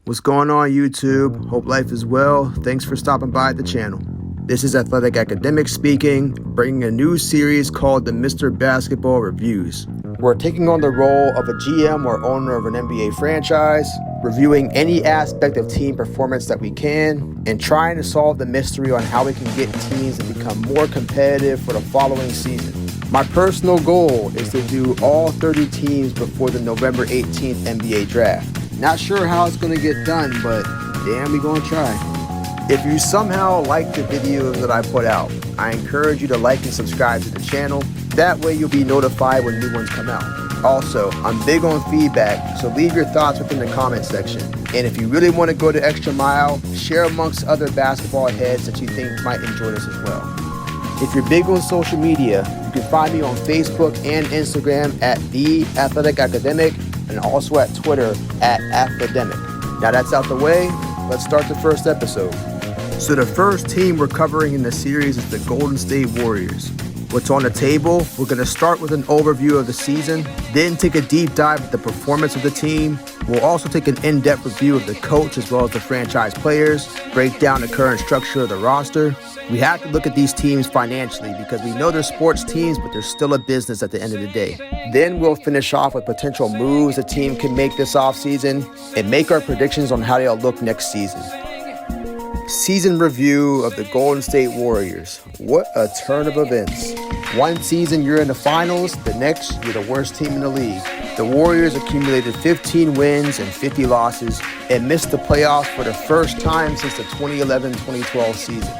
What's going on, YouTube? Hope life is well. Thanks for stopping by the channel. This is Athletic Academic speaking, bringing a new series called the Mr. Basketball Reviews. We're taking on the role of a GM or owner of an NBA franchise, reviewing any aspect of team performance that we can, and trying to solve the mystery on how we can get teams to become more competitive for the following season. My personal goal is to do all 30 teams before the November 18th NBA draft. Not sure how it's going to get done, but damn, we going to try. If you somehow like the videos that I put out, I encourage you to like and subscribe to the channel. That way you'll be notified when new ones come out. Also, I'm big on feedback, so leave your thoughts within the comment section. And if you really want to go the extra mile, share amongst other basketball heads that you think might enjoy this as well. If you're big on social media, you can find me on Facebook and Instagram at The Athletic Academic, and also at Twitter at Athledemic. Now that's out the way, let's start the first episode. So the first team we're covering in the series is the Golden State Warriors. What's on the table? We're going to start with an overview of the season, then take a deep dive at the performance of the team. We'll also take an in-depth review of the coach as well as the franchise players, break down the current structure of the roster. We have to look at these teams financially because we know they're sports teams, but they're still a business at the end of the day. Then we'll finish off with potential moves the team can make this offseason and make our predictions on how they'll look next season. Season review of the Golden State Warriors. What a turn of events. One season you're in the finals, the next you're the worst team in the league. The Warriors accumulated 15 wins and 50 losses and missed the playoffs for the first time since the 2011-2012 season.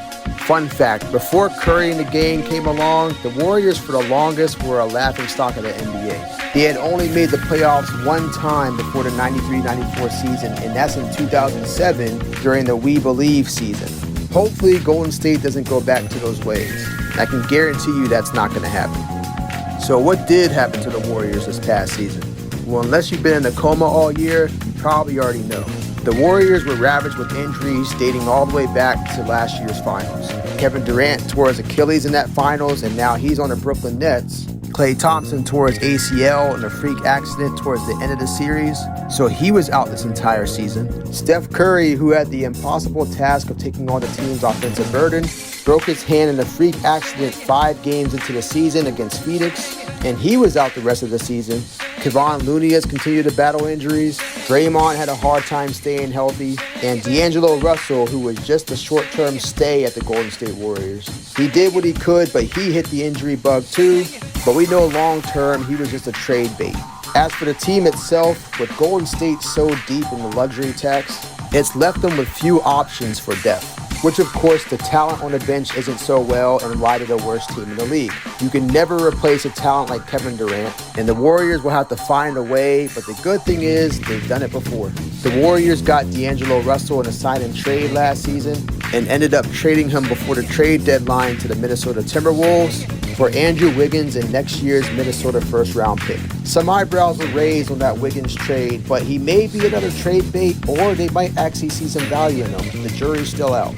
Fun fact, before Curry and the gang came along, the Warriors for the longest were a laughingstock of the NBA. They had only made the playoffs one time before the 93-94 season, and that's in 2007 during the We Believe season. Hopefully Golden State doesn't go back to those ways. I can guarantee you that's not going to happen. So what did happen to the Warriors this past season? Well, unless you've been in a coma all year, you probably already know. The Warriors were ravaged with injuries dating all the way back to last year's finals. Kevin Durant tore his Achilles in that finals, and now he's on the Brooklyn Nets. Klay Thompson tore his ACL in a freak accident towards the end of the series, so he was out this entire season. Steph Curry, who had the impossible task of taking on the team's offensive burden, broke his hand in a freak accident 5 games into the season against Phoenix, and he was out the rest of the season. Kevon Looney has continued to battle injuries. Draymond had a hard time staying healthy. And D'Angelo Russell, who was just a short-term stay at the Golden State Warriors. He did what he could, but he hit the injury bug too. But we know long-term he was just a trade bait. As for the team itself, with Golden State so deep in the luxury tax, it's left them with few options for depth. Which, of course, the talent on the bench isn't so well and why they're the worst team in the league. You can never replace a talent like Kevin Durant, and the Warriors will have to find a way, but the good thing is they've done it before. The Warriors got D'Angelo Russell in a sign-and-trade last season and ended up trading him before the trade deadline to the Minnesota Timberwolves for Andrew Wiggins and next year's Minnesota first-round pick. Some eyebrows were raised on that Wiggins trade, but he may be another trade bait, or they might actually see some value in him. The jury's still out.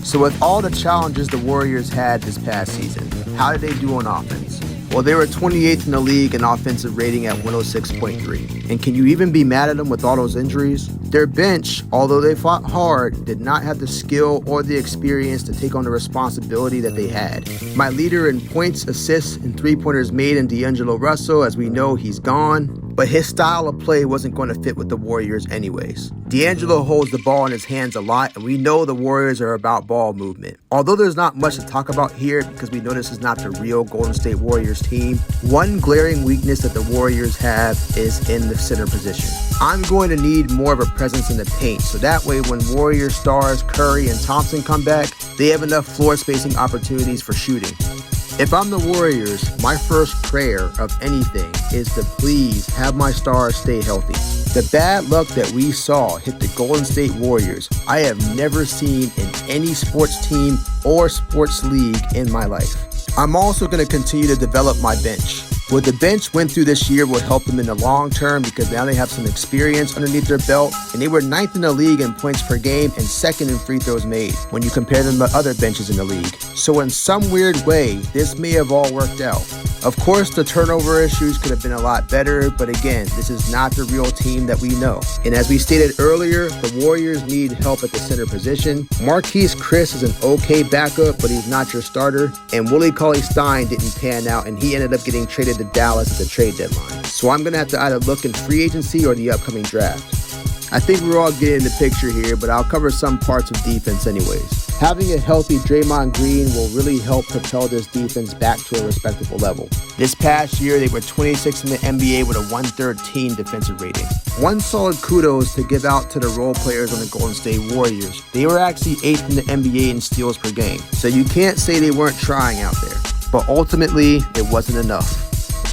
So with all the challenges the Warriors had this past season, how did they do on offense? Well, they were 28th in the league in offensive rating at 106.3. And can you even be mad at them with all those injuries? Their bench, although they fought hard, did not have the skill or the experience to take on the responsibility that they had. My leader in points, assists, and three-pointers made in D'Angelo Russell, as we know he's gone, but his style of play wasn't going to fit with the Warriors anyways. D'Angelo holds the ball in his hands a lot, and we know the Warriors are about ball movement. Although there's not much to talk about here because we know this is not the real Golden State Warriors team, one glaring weakness that the Warriors have is in the center position. I'm going to need more of a presence in the paint, so that way when Warriors stars Curry and Thompson come back, they have enough floor spacing opportunities for shooting. If I'm the Warriors, my first prayer of anything is to please have my stars stay healthy. The bad luck that we saw hit the Golden State Warriors, I have never seen in any sports team or sports league in my life. I'm also going to continue to develop my bench. What the bench went through this year will help them in the long term because now they have some experience underneath their belt, and they were 9th in the league in points per game and 2nd in free throws made when you compare them to other benches in the league. So in some weird way, this may have all worked out. Of course, the turnover issues could have been a lot better, but again, this is not the real team that we know. And as we stated earlier, the Warriors need help at the center position. Marquise Chriss is an okay backup, but he's not your starter. And Willie Cauley-Stein didn't pan out, and he ended up getting traded to Dallas at the trade deadline. So I'm going to have to either look in free agency or the upcoming draft. I think we're all getting the picture here, but I'll cover some parts of defense anyways. Having a healthy Draymond Green will really help propel this defense back to a respectable level. This past year, they were 26th in the NBA with a 113 defensive rating. One solid kudos to give out to the role players on the Golden State Warriors. They were actually 8th in the NBA in steals per game, so you can't say they weren't trying out there. But ultimately, it wasn't enough.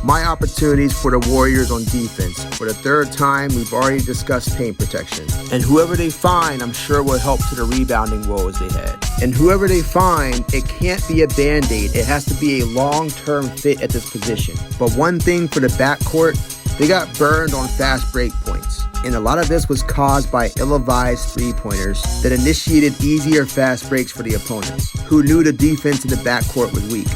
My opportunities for the Warriors on defense. For the third time, we've already discussed paint protection. And whoever they find, I'm sure will help to the rebounding woes they had. And whoever they find, it can't be a Band-Aid. It has to be a long-term fit at this position. But one thing for the backcourt, they got burned on fast break points. And a lot of this was caused by ill-advised three-pointers that initiated easier fast breaks for the opponents, who knew the defense in the backcourt was weak.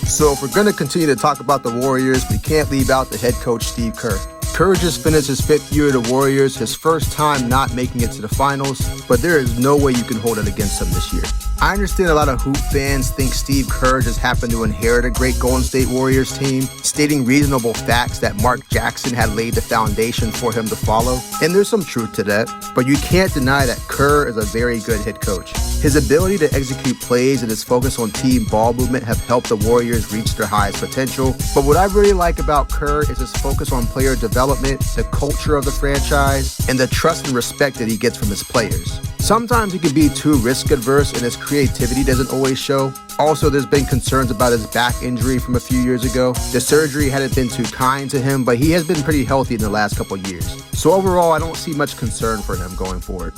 So if we're going to continue to talk about the Warriors, we can't leave out the head coach, Steve Kerr. Kerr just finished his 5th year of the Warriors, his first time not making it to the finals, but there is no way you can hold it against him this year. I understand a lot of hoop fans think Steve Kerr just happened to inherit a great Golden State Warriors team, stating reasonable facts that Mark Jackson had laid the foundation for him to follow. And there's some truth to that, but you can't deny that Kerr is a very good head coach. His ability to execute plays and his focus on team ball movement have helped the Warriors reach their highest potential. But what I really like about Kerr is his focus on player development, the culture of the franchise, and the trust and respect that he gets from his players. Sometimes he can be too risk adverse and his creativity doesn't always show. Also, there's been concerns about his back injury from a few years ago. The surgery hadn't been too kind to him, but he has been pretty healthy in the last couple years. So overall, I don't see much concern for him going forward.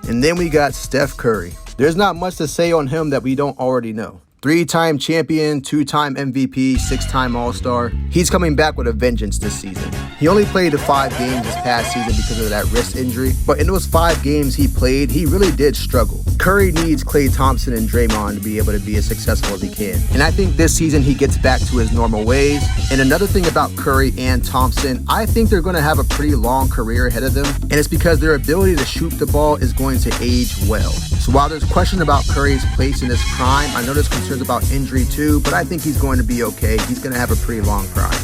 And then we got Steph Curry. There's not much to say on him that we don't already know. 3-time champion, 2-time MVP, 6-time All-Star. He's coming back with a vengeance this season. He only played the 5 games this past season because of that wrist injury, but in those 5 games he played, he really did struggle. Curry needs Klay Thompson and Draymond to be able to be as successful as he can. And I think this season he gets back to his normal ways. And another thing about Curry and Thompson, I think they're going to have a pretty long career ahead of them. And it's because their ability to shoot the ball is going to age well. So while there's question about Curry's place in his prime, I know there's concerns about injury too, but I think he's going to be okay. He's going to have a pretty long prime.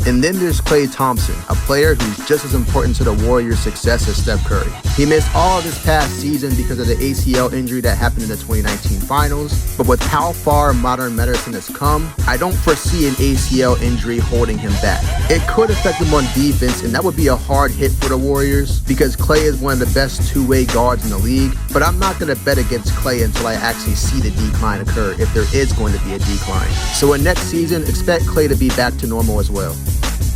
And then there's Klay Thompson, a player who's just as important to the Warriors' success as Steph Curry. He missed all of this past season because of the ACL injury that happened in the 2019 finals. But with how far modern medicine has come, I don't foresee an ACL injury holding him back. It could affect him on defense, and that would be a hard hit for the Warriors because Klay is one of the best two-way guards in the league. But I'm not going to bet against Klay until I actually see the decline occur, if there is going to be a decline. So in next season, expect Klay to be back to normal as well.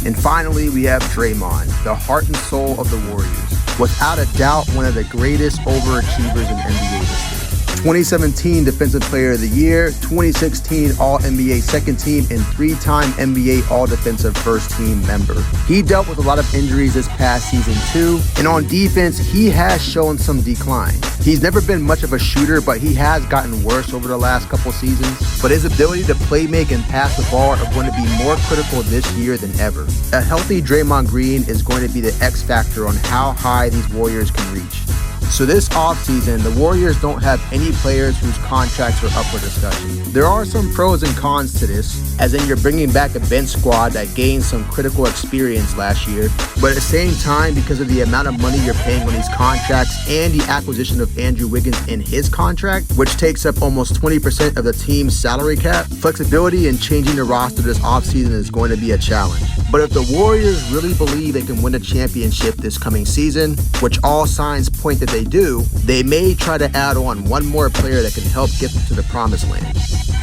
And finally, we have Draymond, the heart and soul of the Warriors. Without a doubt, one of the greatest overachievers in NBA history. 2017 Defensive Player of the Year, 2016 All-NBA Second Team, and 3-time NBA All-Defensive First Team member. He dealt with a lot of injuries this past season too, and on defense, he has shown some decline. He's never been much of a shooter, but he has gotten worse over the last couple seasons. But his ability to play make and pass the ball are going to be more critical this year than ever. A healthy Draymond Green is going to be the X factor on how high these Warriors can reach. So this offseason, the Warriors don't have any players whose contracts are up for discussion. There are some pros and cons to this, as in you're bringing back a bench squad that gained some critical experience last year, but at the same time, because of the amount of money you're paying on these contracts and the acquisition of Andrew Wiggins in his contract, which takes up almost 20% of the team's salary cap, flexibility in changing the roster this offseason is going to be a challenge. But if the Warriors really believe they can win a championship this coming season, which all signs point that they do, they may try to add on one more player that can help get them to the promised land.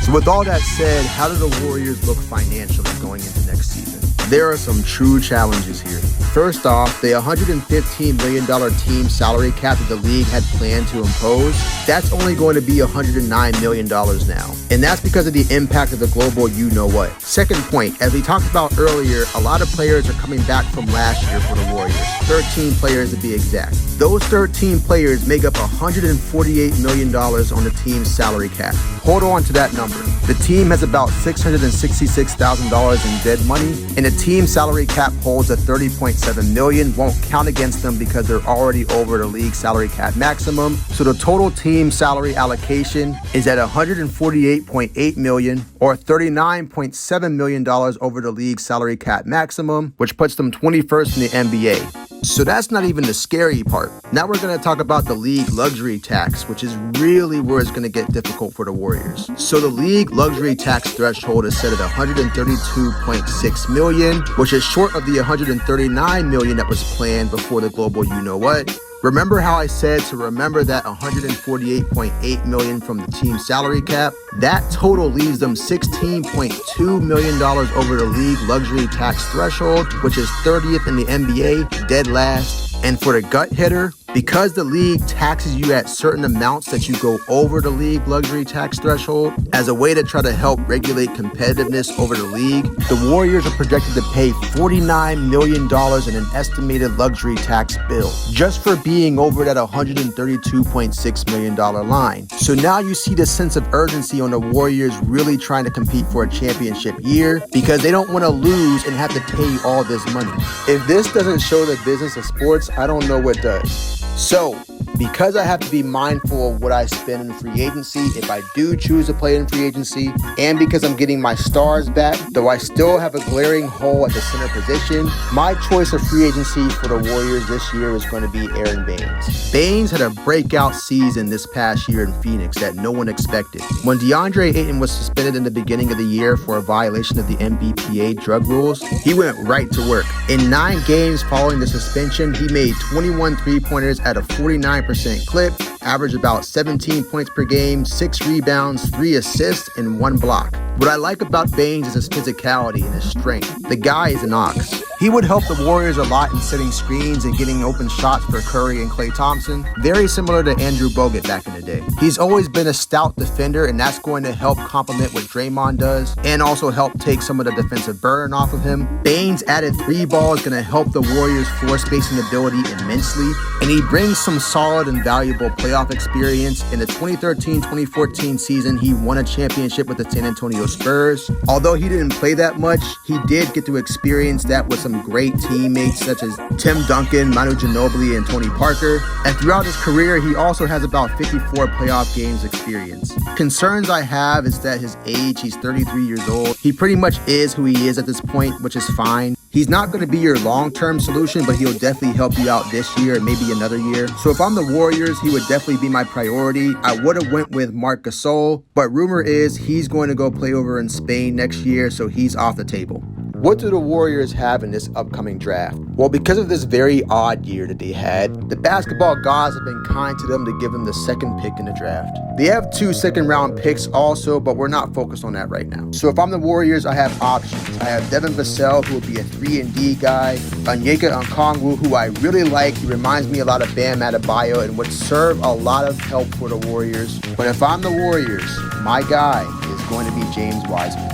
So with all that said, how do the Warriors look financially going into next season? There are some true challenges here. First off, the $115 million team salary cap that the league had planned to impose, that's only going to be $109 million now. And that's because of the impact of the global you-know-what. Second point, as we talked about earlier, a lot of players are coming back from last year for the Warriors. 13 players to be exact. Those 13 players make up $148 million on the team's salary cap. Hold on to that number. The team has about $666,000 in dead money, and the team salary cap holds a $30.7 million won't count against them because they're already over the league salary cap maximum. So the total team salary allocation is at $148.8 million or $39.7 million over the league salary cap maximum, which puts them 21st in the NBA. So that's not even the scary part. Now we're going to talk about the league luxury tax, which is really where it's going to get difficult for the Warriors. So the league luxury tax threshold is set at $132.6 million, which is short of the $139 million that was planned before the global you-know-what. Remember how I said to remember that $148.8 million from the team salary cap? That total leaves them $16.2 million over the league luxury tax threshold, which is 30th in the NBA, dead last. And for the gut hitter, because the league taxes you at certain amounts that you go over the league luxury tax threshold, as a way to try to help regulate competitiveness over the league, the Warriors are projected to pay $49 million in an estimated luxury tax bill, just for being over that $132.6 million line. So now you see the sense of urgency on the Warriors really trying to compete for a championship year, because they don't want to lose and have to pay all this money. If this doesn't show the business of sports, I don't know what does. So, because I have to be mindful of what I spend in free agency if I do choose to play in free agency, and because I'm getting my stars back, though I still have a glaring hole at the center position, my choice of free agency for the Warriors this year is going to be Aron Baynes. Baynes had a breakout season this past year in Phoenix that no one expected. When DeAndre Ayton was suspended in the beginning of the year for a violation of the NBPA drug rules, he went right to work. In 9 games following the suspension, he made 21 three-pointers at a 49% clip, averaged about 17 points per game, 6 rebounds, 3 assists, and 1 block. What I like about Baynes is his physicality and his strength. The guy is an ox. He would help the Warriors a lot in setting screens and getting open shots for Curry and Klay Thompson, very similar to Andrew Bogut back in the day. He's always been a stout defender, and that's going to help complement what Draymond does, and also help take some of the defensive burden off of him. Baynes' added 3 ball is going to help the Warriors' floor spacing ability immensely, and he brings some solid and valuable playoff experience. In the 2013-2014 season, he won a championship with the San Antonio Spurs. Although he didn't play that much, he did get to experience that with some great teammates such as Tim Duncan, Manu Ginobili, and Tony Parker. And throughout his career, he also has about 54 playoff games experience. Concerns I have is that his age, he's 33 years old. He pretty much is who he is at this point, which is fine. He's not going to be your long-term solution, but he'll definitely help you out this year and maybe another year. So if I'm the Warriors, he would definitely be my priority. I would have went with Marc Gasol, but rumor is he's going to go play over in Spain next year, so he's off the table. What do the Warriors have in this upcoming draft? Well, because of this very odd year that they had, the basketball gods have been kind to them to give them the 2nd pick in the draft. They have 2 second-round picks also, but we're not focused on that right now. So if I'm the Warriors, I have options. I have Devin Vassell, who will be a 3-and-D guy. Onyeka Okongwu, who I really like. He reminds me a lot of Bam Adebayo and would serve a lot of help for the Warriors. But if I'm the Warriors, my guy is going to be James Wiseman.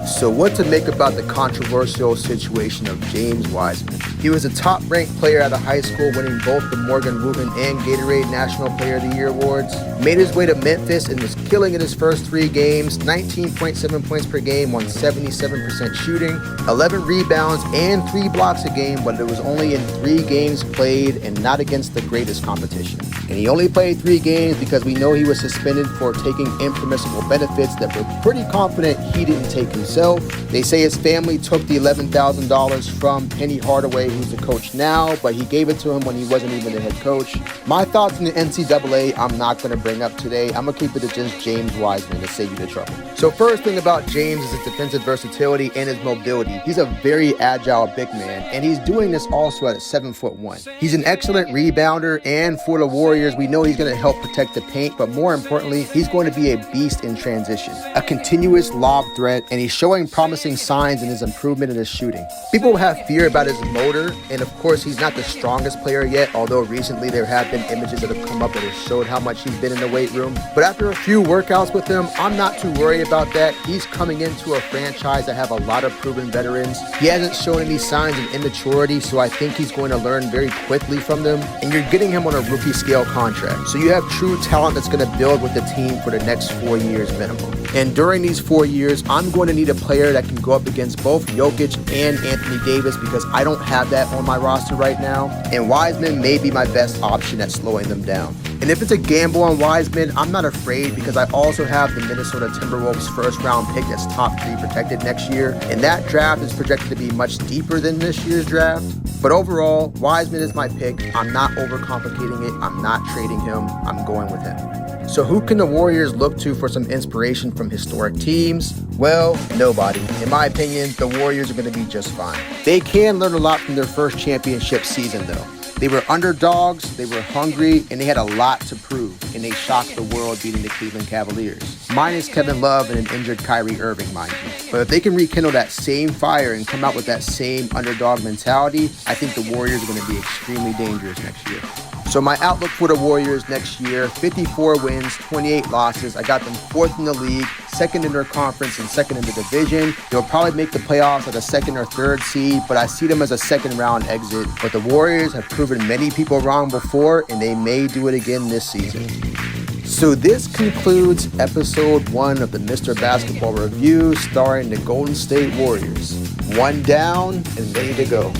So what to make about the controversial situation of James Wiseman? He was a top-ranked player out of high school, winning both the Morgan Wooten and Gatorade National Player of the Year awards. Made his way to Memphis and was killing in his first 3 games, 19.7 points per game on 77% shooting, 11 rebounds, and 3 blocks a game, but it was only in 3 games played and not against the greatest competition. And he only played 3 games because we know he was suspended for taking impermissible benefits that we're pretty confident he didn't take himself. They say his family took the $11,000 from Penny Hardaway, who's the coach now, but he gave it to him when he wasn't even the head coach. My thoughts in the NCAA, I'm not going to bring up today. I'm going to keep it to just James Wiseman to save you the trouble. So first thing about James is his defensive versatility and his mobility. He's a very agile big man, and he's doing this also at 7'1". He's an excellent rebounder, and for the Warriors, we know he's going to help protect the paint, but more importantly, he's going to be a beast in transition, a continuous lob threat, and he's showing promising signs in his improvement in his shooting. People have fear about his motor, and of course, he's not the strongest player yet, although recently there have been images that have come up that have showed how much he's been in the weight room. But after a few workouts with him, I'm not too worried about that. He's coming into a franchise that have a lot of proven veterans. He hasn't shown any signs of immaturity, so I think he's going to learn very quickly from them, and you're getting him on a rookie scale contract. So you have true talent that's going to build with the team for the next 4 years minimum. And during these 4 years, I'm going to need a player that can go up against both Jokic and Anthony Davis because I don't have that on my roster right now. And Wiseman may be my best option at slowing them down. And if it's a gamble on Wiseman, I'm not afraid because I also have the Minnesota Timberwolves first round pick that's top 3 protected next year. And that draft is projected to be much deeper than this year's draft. But overall, Wiseman is my pick. I'm not overcomplicating it. I'm not trading him. I'm going with him. So who can the Warriors look to for some inspiration from historic teams? Well, nobody. In my opinion, the Warriors are going to be just fine. They can learn a lot from their first championship season, though. They were underdogs, they were hungry, and they had a lot to prove, and they shocked the world beating the Cleveland Cavaliers. Minus Kevin Love and an injured Kyrie Irving, mind you. But if they can rekindle that same fire and come out with that same underdog mentality, I think the Warriors are going to be extremely dangerous next year. So my outlook for the Warriors next year, 54 wins, 28 losses. I got them 4th in the league, 2nd in their conference, and 2nd in the division. They'll probably make the playoffs at a 2nd or 3rd seed, but I see them as a 2nd round exit. But the Warriors have proven many people wrong before, and they may do it again this season. So this concludes episode 1 of the Mr. Basketball Review starring the Golden State Warriors. 1 down and ready to go.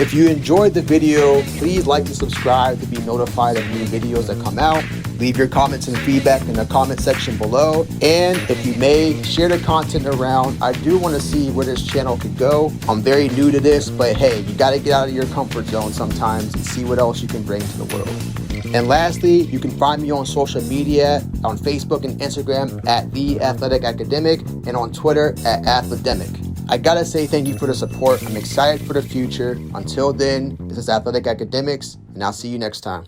If you enjoyed the video, please like and subscribe to be notified of new videos that come out. Leave your comments and feedback in the comment section below. And if you may, share the content around. I do want to see where this channel could go. I'm very new to this, but hey, you got to get out of your comfort zone sometimes and see what else you can bring to the world. And lastly, you can find me on social media, on Facebook and Instagram at The Athletic Academic, and on Twitter at Athledemic. I gotta say thank you for the support. I'm excited for the future. Until then, this is Athletic Academics, and I'll see you next time.